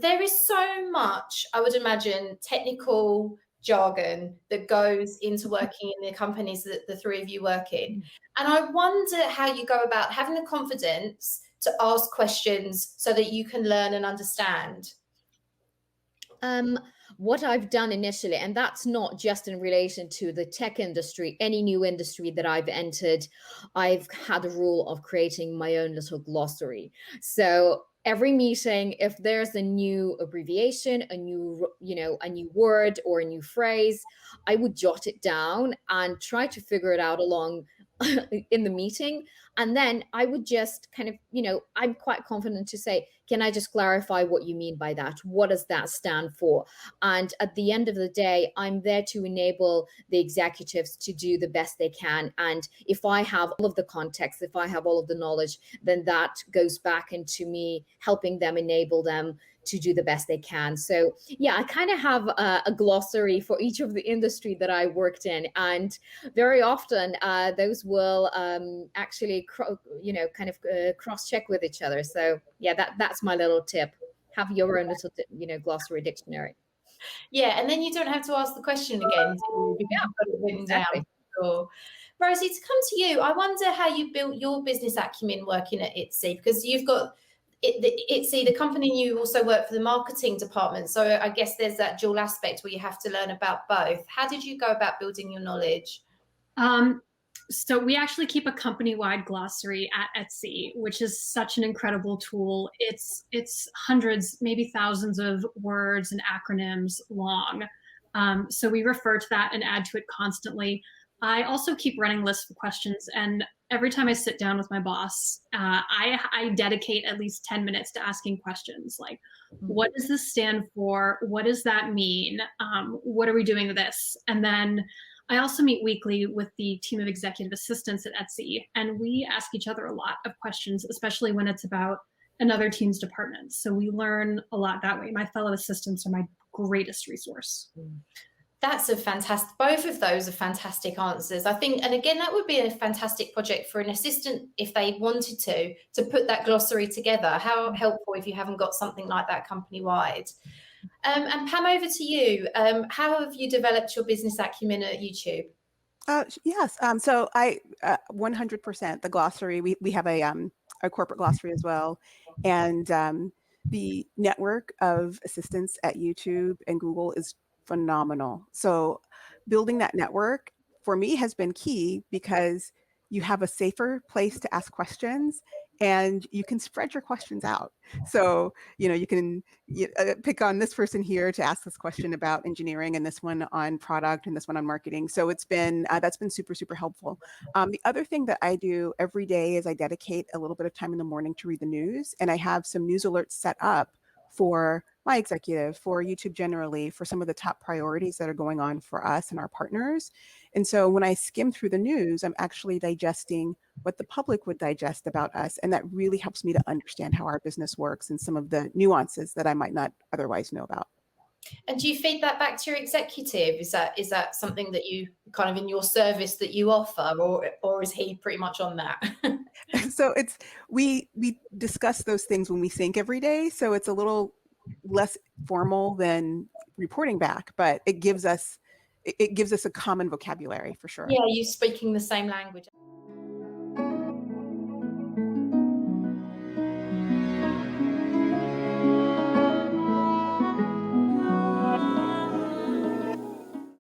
there is so much, I would imagine, technical jargon that goes into working in the companies that the three of you work in. And I wonder how you go about having the confidence to ask questions so that you can learn and understand. What I've done initially, and that's not just in relation to the tech industry, any new industry that I've entered, I've had a rule of creating my own little glossary. So every meeting, if there's a new abbreviation, a new, a new word or a new phrase, I would jot it down and try to figure it out along in the meeting. And then I would just kind of, I'm quite confident to say, can I just clarify what you mean by that? What does that stand for? And at the end of the day, I'm there to enable the executives to do the best they can. And if I have all of the context, if I have all of the knowledge, then that goes back into me helping them, enable them to do the best they can. So yeah, I kind of have a glossary for each of the industry that I worked in. And very often those will actually, cross-check with each other. So yeah, that's my little tip. Have your own little, glossary dictionary. Yeah, and then you don't have to ask the question again because you've got it written down. Sure. Rosie, to come to you, I wonder how you built your business acumen working at Etsy, because you've got Etsy, the company, you also work for the marketing department. So I guess there's that dual aspect where you have to learn about both. How did you go about building your knowledge? So we actually keep a company-wide glossary at Etsy, which is such an incredible tool. It's hundreds, maybe thousands of words and acronyms long. So we refer to that and add to it constantly. I also keep running lists of questions, and every time I sit down with my boss, I dedicate at least 10 minutes to asking questions like, what does this stand for? What does that mean? What are we doing with this? And then I also meet weekly with the team of executive assistants at Etsy, and we ask each other a lot of questions, especially when it's about another team's department. So we learn a lot that way. My fellow assistants are my greatest resource. That's a fantastic, both of those are fantastic answers, I think. And again, that would be a fantastic project for an assistant if they wanted to put that glossary together. How helpful if you haven't got something like that company-wide. And Pam, over to you. How have you developed your business acumen at YouTube? Yes. So I 100% the glossary. We have a corporate glossary as well, and the network of assistants at YouTube and Google is phenomenal. So building that network for me has been key because you have a safer place to ask questions and you can spread your questions out. So, you can pick on this person here to ask this question about engineering and this one on product and this one on marketing. So it's been, that's been super, super helpful. The other thing that I do every day is I dedicate a little bit of time in the morning to read the news, and I have some news alerts set up for my executive, for YouTube generally, for some of the top priorities that are going on for us and our partners. And so when I skim through the news, I'm actually digesting what the public would digest about us. And that really helps me to understand how our business works and some of the nuances that I might not otherwise know about. And do you feed that back to your executive? Is that something that you kind of in your service that you offer, or is he pretty much on that? So we discuss those things when we think every day. So it's a little less formal than reporting back, but it gives us a common vocabulary for sure. Yeah, you speaking the same language.